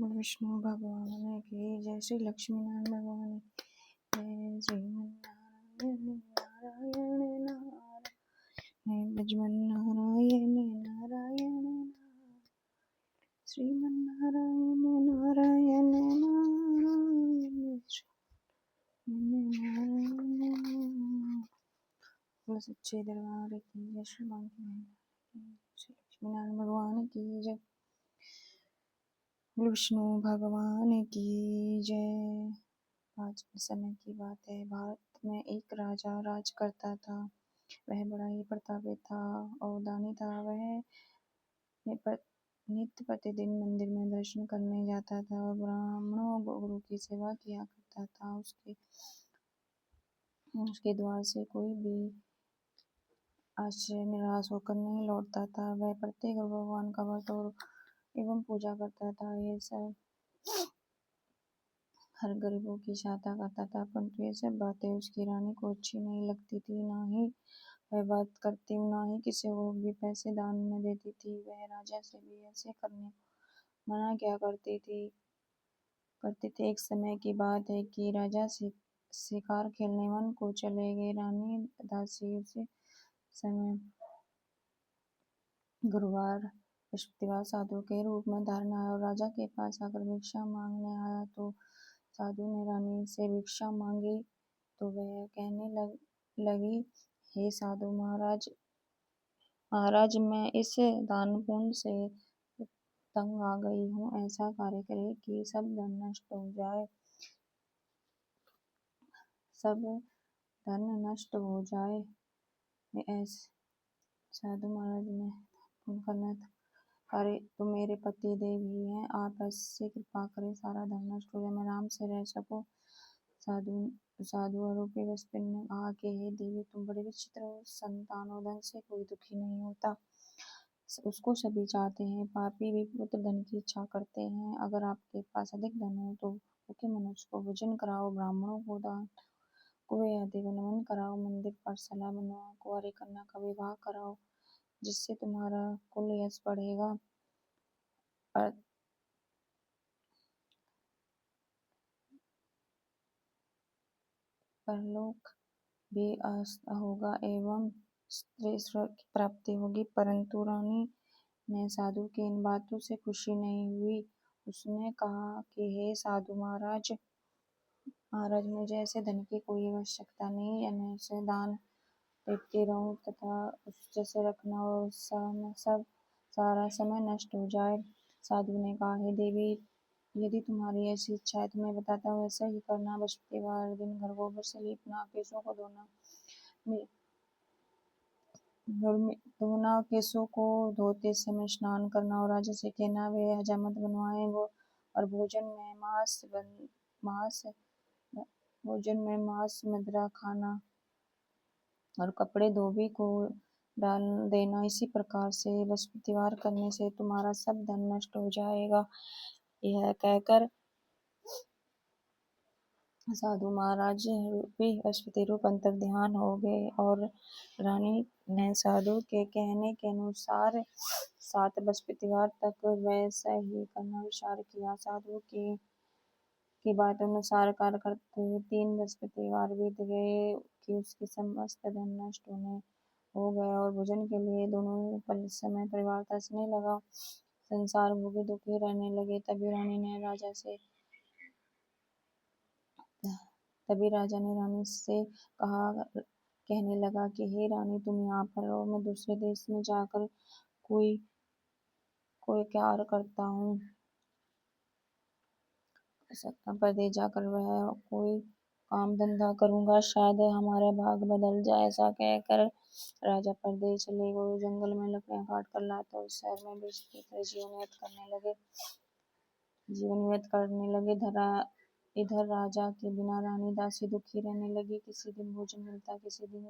विष्णु भगवान की जय। श्री लक्ष्मी नारायण भगवान की जय। श्रीमन नारायण नारायण भजमन नारायण नारायण श्रीमन नारायण नारायण नारायण सच्चे दरबार की जय। श्री लक्ष्मी नारायण भगवान की जय। विष्णु भगवान की जय। आज के समय की बात है। भारत में एक राजा राज करता था। वह बड़ा ही प्रतापी था और दानी था। वह नित्य प्रतिदिन मंदिर में दर्शन करने जाता था और ब्राह्मणों गुरु की सेवा किया करता था। उसके द्वार से कोई भी आश्चर्य निराश होकर नहीं लौटता था। वह प्रत्येक भगवान का व्रत एवं पूजा करता था। ये सब हर गरीबों की सहायता करता था, परंतु ये सब बातें उसकी रानी को अच्छी नहीं लगती थी। ना ही वह बात करती, ना ही किसी को भी पैसे दान में देती थी। वह राजा से भी ऐसे करने मना क्या करती थी। एक समय की बात है कि राजा शिकार खेलने वन को चले गए। रानी दासी उसी समय गुरुवार बृहस्पतिवार साधु के रूप में धारण आया और राजा के पास आकर भिक्षा मांगने आया। तो साधु ने रानी से भिक्षा मांगी तो वह कहने लगी, हे साधु महाराज, मैं इस दान पुण्य से तंग आ गई हूँ। ऐसा कार्य करे कि सब धन नष्ट हो जाए। साधु महाराज ने पुण्य करना कार्य तो मेरे पति देव ही हैं। आप ऐसे कृपा करें सारा धन नष्ट हो जाए, मैं आराम से रह सकूं। साधु आरोपी वसुदेव ने कहा कि हे देवी, तुम बड़े विचित्र हो। संतान और धन से कोई दुखी नहीं होता, उसको सभी चाहते हैं। पापी भी पुत्र धन की इच्छा करते हैं। अगर आपके पास अधिक धन हो तो भूखे मनुष्य को भोजन कराओ, ब्राह्मणों को दान कुएं आदि का नमन कराओ, मंदिर पाठशाला बनवाओ, कुंवारी कन्या का विवाह कराओ, जिससे तुम्हारा कुल यश बढ़ेगा। परलोक भी आस्था होगा एवं स्त्री की प्राप्ति होगी। परंतु रानी ने साधु की इन बातों से खुशी नहीं हुई। उसने कहा कि हे साधु महाराज, मुझे ऐसे धन की कोई आवश्यकता नहीं है। मैं उसे दान देती रहूं तथा उस जैसे रखना और सारा समय नष्ट हो जाए। साधु ने कहा, हे देवी, यदि तुम्हारी ऐसी इच्छा है तो मैं बताता हूँ, ऐसा ही करना। बृहस्पतिवार दिन घर गोबर से लीपना, केशों को धोना, केशों को धोते समय स्नान करना और राजा से कहना वे हजामत बनवाए वो और भोजन में मांस मदिरा खाना और कपड़े धोबी को डाल देना। इसी प्रकार से बृहस्पतिवार करने से तुम्हारा सब धन नष्ट हो जाएगा। यह कहकर साधु महाराज भी बृहस्पति रूप अंतर ध्यान हो गए और रानी ने साधु के कहने के अनुसार 7 बृहस्पतिवार तक वैसा ही करना विचार किया। साधु की बात अनुसार कार्य करते हुए 3 बृहस्पतिवार बीत गए कि उसके समस्त धन नष्ट हो गया और भोजन के लिए दोनों समय परिवार तरसने लगा। संसार भोगी दुखी रहने लगे। तभी राजा ने रानी से कहने लगा कि हे रानी, तुम यहाँ पर रहो, मैं दूसरे देश में जाकर कोई कार्य करता हूँ। परदेश जाकर वह कोई काम धंधा करूंगा, शायद हमारा भाग बदल जाए। ऐसा कहकर राजा परदेश चले गए। जंगल में लकड़ियां काट कर लाता उस शहर में बेचते जीवन व्यतीत करने लगे। इधर राजा के बिना रानी दासी दुखी रहने लगी। किसी दिन भोजन मिलता, किसी दिन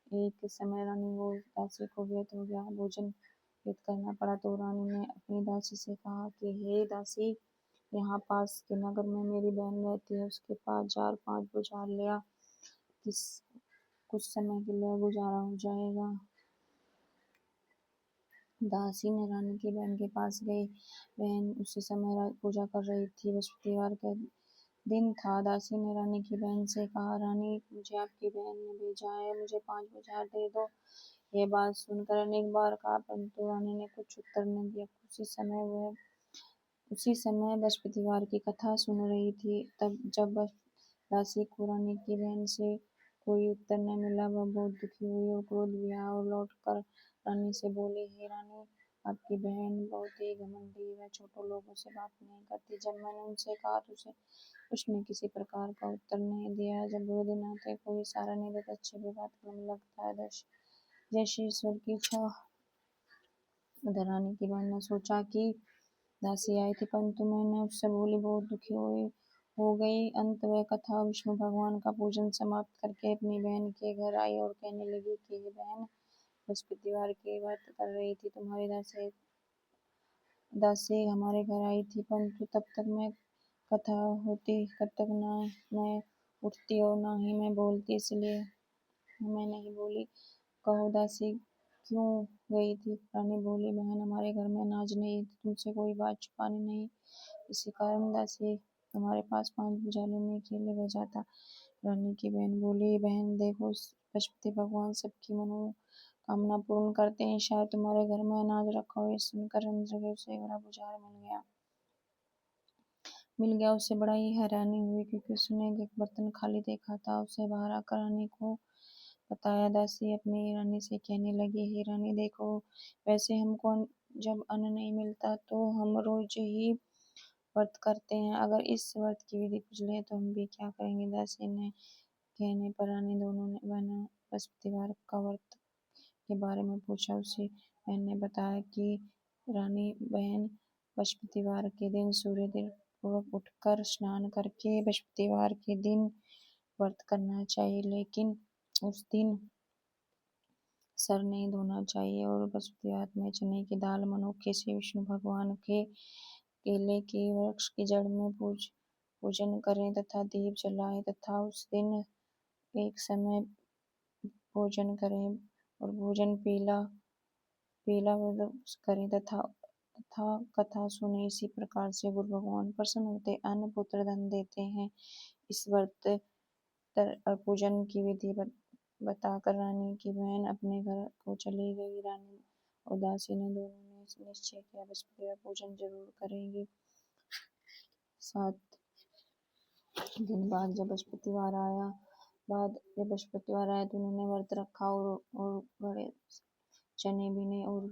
एक समय रानी वो दासी को व्यर्थ हो गया भोजन व्यतीत करना पड़ा। तो रानी ने अपनी दासी से कहा कि हे दासी, यहाँ पास के नगर में मेरी बहन रहती है, उसके पास 4-5 बुझार ले आ, कुछ समय के लिए गुजारा हो जाएगा। दासी ने रानी की बहन के पास गई। बहन उसी समय पूजा कर रही थी। बृहस्पतिवार का दिन था। दासी ने रानी की बहन से कहा, रानी, मुझे आपकी बहन ने भेजा है, मुझे 5,000 दे दो। ये बात सुनकर अनेक बार कहा, परंतु रानी ने कुछ उत्तर न दिया। उसी समय बृहस्पतिवार की कथा सुन रही थी। तब जब दासी को रानी की बहन से कोई उत्तर न मिला, वह बहुत दुखी हुई और क्रोध भी आया और लौटकर रानी से बोली, हे रानी, आपकी बहन बहुत ही घमंडी है, वह छोटे लोगों से बात नहीं करती। जब मैंने उनसे कहा तो उसने किसी प्रकार का उत्तर नहीं दिया। जब बुरे दिन आते कोई इशारा नहीं देता, अच्छी भी बात करने लगता है। जैसे ईश्वर की इच्छा। उधर रानी की बहन ने सोचा कि दासी आई थी, परंतु मैंने उससे बोली, बहुत दुखी हो गई। अंत वह कथा विष्णु भगवान का पूजन समाप्त करके अपनी बहन के घर आई और कहने लगी कि ये बहन, बृहस्पतिवार की व्रत कर रही थी, तुम्हारी दासी हमारे घर आई थी, परंतु तब तक मैं कथा होती, तब तक ना मैं उठती और ना ही मैं बोलती, इसलिए मैं नहीं बोली। कहो दासी क्यों गई थी? रानी बोली, बहन, हमारे घर में अनाज नहीं, तुमसे कोई बात छुपानी नहीं, इसी कारण दासी तुम्हारे पास 5 भुजा लेने के लिए भेजा था। रानी की बहन बोली, बहन देखो, पशुपति भगवान सबकी मनोकामना पूर्ण करते हैं, शायद तुम्हारे घर में अनाज रखा हो। ये सुनकर इंद्रदेव से बड़ा भुजाल मिल गया। उसे बड़ा ही हैरानी हुई, क्योंकि उसने एक बर्तन खाली देखा था। उसे बाहर आकर रानी को बताया। दासी अपनी रानी से कहने लगी, हे रानी, देखो, वैसे हमको जब अन्न नहीं मिलता तो हम रोज ही व्रत करते हैं, अगर इस व्रत की विधि पूछ ले तो हम भी क्या करेंगे। दासी ने कहने पर रानी दोनों ने बहनों बृहस्पतिवार का व्रत के बारे में पूछा। उसी बहन ने बताया कि रानी बहन, बृहस्पतिवार के दिन सूर्योदय पूर्व उठकर स्नान करके बृहस्पतिवार के दिन व्रत करना चाहिए, लेकिन उस दिन सर नहीं धोना चाहिए और बृहस्पतिवार में चने की दाल मनुक्खे से विष्णु भगवान के केले के वृक्ष की जड़ में पूजन करें तथा दीप जलाएं तथा उस दिन एक समय भोजन करें और भोजन पीला पीला करें तथा तथा कथा सुने। इसी प्रकार से गुरु भगवान प्रसन्न होते, अन्न पुत्र धन देते हैं। इस व्रत और पूजन की विधि बताकर रानी की बहन अपने घर को चली गई। रानी और दासी ने दोनों ने निश्चय किया, बृहस्पतिवार पूजन जरूर करेंगे। 7 दिन बाद जब बृहस्पतिवार आया तो उन्होंने व्रत रखा और बड़े चने बीने और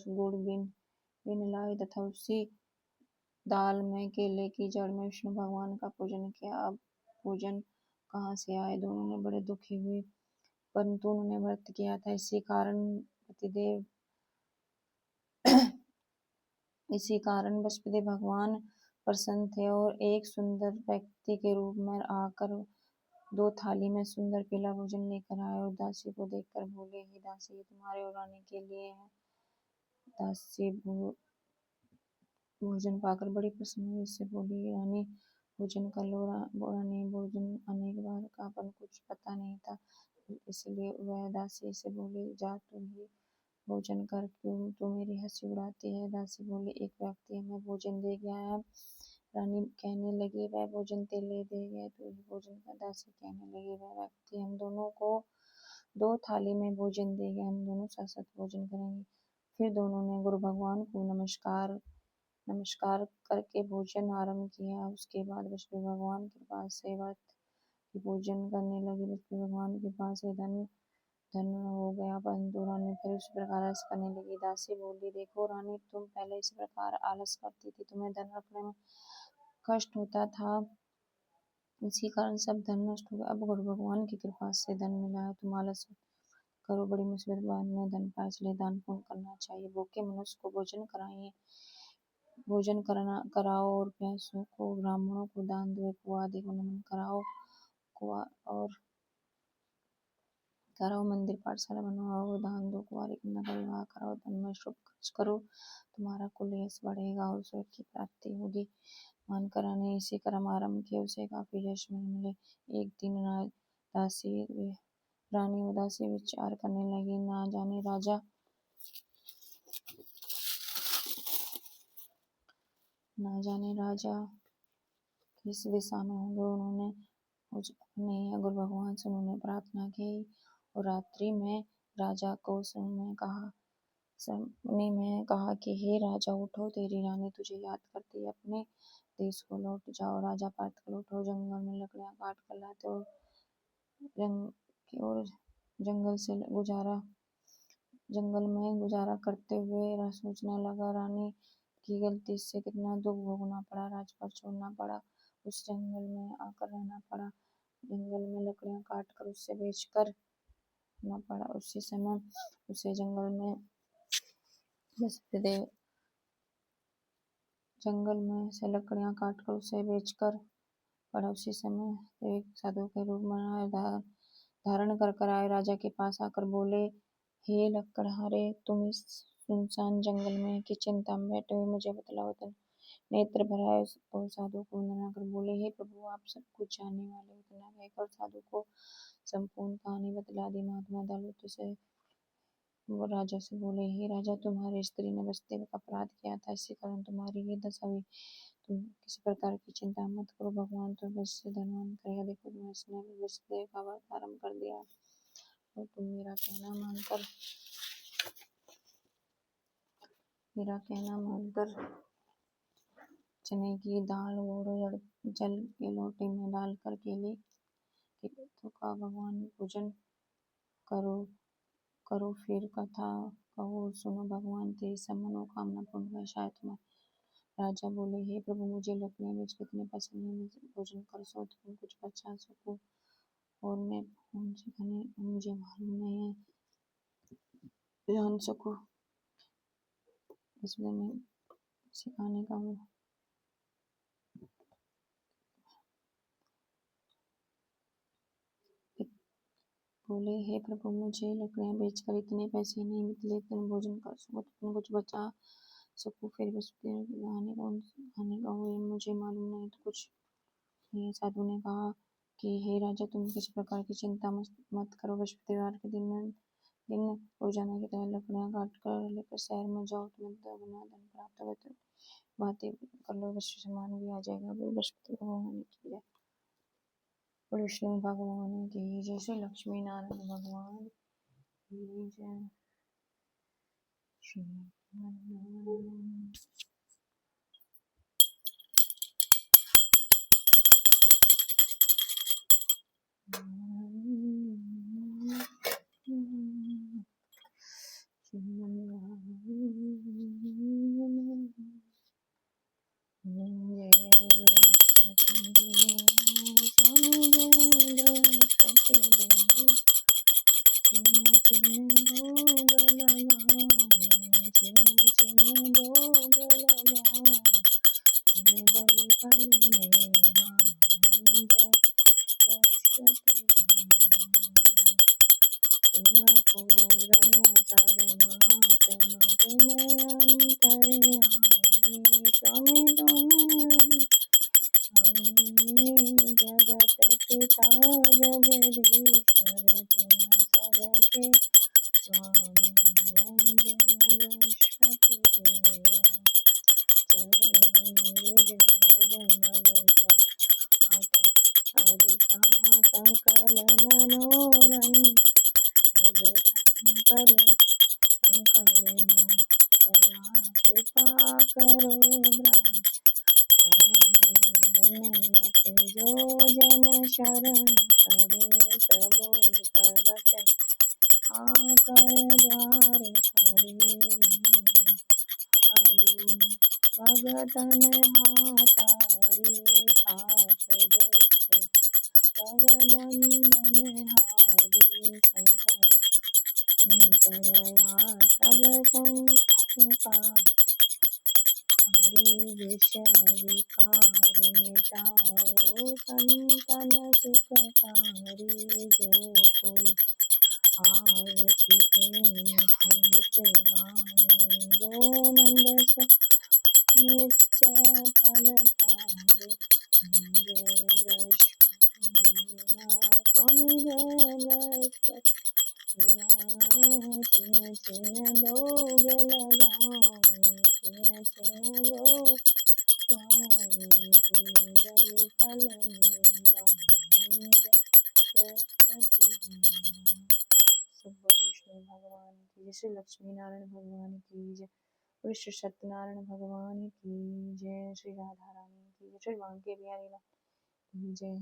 गुड़ बीन लाए तथा उसी दाल में केले की जड़ में विष्णु भगवान का पूजन किया। अब पूजन कहाँ से आए? दोनों ने बड़े दुखी हुए, परंतु उन्होंने व्रत किया था, इसी कारण बृहस्पति भगवान प्रसन्न थे और एक सुंदर व्यक्ति के रूप में आकर 2 थाली में सुंदर पीला भोजन लेकर आए और दासी को देखकर बोले, हे दासी, ये तुम्हारे और रानी के लिए है। दासी भोजन पाकर बड़ी प्रसन्न हुई, इससे बोली, रानी, भोजन कर लो। रानी भोजन अनेक बार का, पर कुछ पता नहीं था, इसलिए वह दासी से बोली, जा तुम ही भोजन कर, क्यों तू मेरी हंसी उड़ाती है? दासी बोली, एक व्यक्ति हमें भोजन दे गया है। रानी कहने लगी, वह भोजन तेले दे गया, तू ही भोजन कर। दासी कहने लगी, वह व्यक्ति हम दोनों को 2 थाली में भोजन दे गया, हम दोनों साथ साथ भोजन करेंगे। फिर दोनों ने गुरु भगवान को नमस्कार करके भोजन आरंभ किया। उसके बाद विष्णु भगवान के पास से व्रत की पूजन करने लगी। विष्णु भगवान के पास से धन हो गया, परंतु रानी फिर उसी प्रकार आलस करने लगी। दासी बोली, देखो रानी, तुम पहले इसी प्रकार आलस करती थी, तुम्हें धन रखने में कष्ट होता था, इसी कारण सब धन नष्ट हो गया। अब गुरु भगवान की कृपा से धन मिला है, तुम आलस करो, बड़ी मुसीबत में धन पाए, इसलिए दान पुण्य करना चाहिए। भूखे मनुष्य को भोजन कराओ और प्यासों को, ब्राह्मणों को दान दो, कुआं आदि को नमन कराओ मंदिर पाठशाला बनवाओ, दान दो, कुंवारी कन्या का विवाह कराओ, धन में शुभ खर्च करो, तुम्हारा कुल यश बढ़ेगा और स्वर्ग की प्राप्ति होगी। मानकर रानी इसी क्रम आरंभ किए, उसे काफी यश मिले। एक दिन रानी उदासी विचार करने लगी, ना जाने राजा ना जाने राजा किस दिशा में होंगे। उन्होंने अपने गुरु भगवान से उन्होंने प्रार्थना की और रात्रि में राजा को सपने में कहा कि हे राजा उठो, तेरी रानी तुझे याद करती है, अपने देश को लौट जाओ। राजा पाटकर उठो, जंगल में लकड़ियां काट कर लाते और जंगल में गुजारा करते हुए सोचने लगा, रानी की गलती से कितना दुख भोगना पड़ा, राजपाट छोड़ना पड़ा, उस जंगल में आकर रहना पड़ा, जंगल में लकड़ियां काट कर उससे बेचकर ना पड़ा। उसी समय उसे जंगल से लकड़ियां काट कर उसे बेचकर पड़ा। उसी समय एक साधु के रूप में धारण कर आए, राजा के पास आकर बोले, हे लकड़हारे, तुम इस सुनसान जंगल में की चिंता में बैठे हुए मुझे बतलाओ। नेत्र भराए और साधु को वंदना कर बोले, हे प्रभु, आप सब कुछ जानने वाले हो। इतना कहकर साधु को संपूर्ण कहानी बतला दी। महात्मा दयालु से वो राजा से बोले, हे राजा, तुम्हारी स्त्री ने वसुदेव का अपराध किया था, इसी कारण तुम्हारी ये दशा हुई। तुम किसी प्रकार की चिंता मत करो, भगवान तो वैसे धनवान करेगा। देखो, उसने वसुदेव का व्रत आरम्भ कर दिया और तुम मेरा कहना मानकर चने की दाल और जल के लोटे में डालकर केले के पत्तों का भगवान पूजन करो, फिर कथा कहो और सुनो, भगवान तेरी सब मनोकामना पूर्ण करे। शायद तुम्हारे राजा बोले, हे प्रभु, मुझे लकड़ियां बेच कर इतने पैसे नहीं भोजन कर सो तुम कुछ बचा सको और मैं उनसे खाने मुझे मालूम नहीं है जान सको। इसमें सिखाने का बोले, हे प्रभु, मुझे लकड़ियां बेचकर इतने पैसे नहीं मिले तुम भोजन कर सको, तुम कुछ बचा सको। फिर वसुदेव की खाने का हुए मुझे मालूम नहीं तो कुछ नहीं। साधु ने कहा कि हे राजा, तुम किसी प्रकार की चिंता मत करो। बृहस्पतिवार के दिन रोजाना की तरह लकड़ियां काट कर लेकर शहर में जाओ, तुम्हें दोगुना धन प्राप्त होगा। तो बातें कर लो, वैश्य सामान भी आ जाएगा। वो बृहस्पति भगवान की जय, विष्णु भगवान की जय, श्री लक्ष्मी नारायण भगवान की जय, श्री स्वामी पूजय फल निवांग सरस्वती सब विष्णु भगवान की जय, श्री लक्ष्मी नारायण भगवान की जय, विश्व सत्यनारायण भगवान की जय, श्री राधा रानी की जय, श्री बांके बिहारी लाल की जय,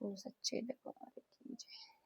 फूल सच्चे दरबार की जय।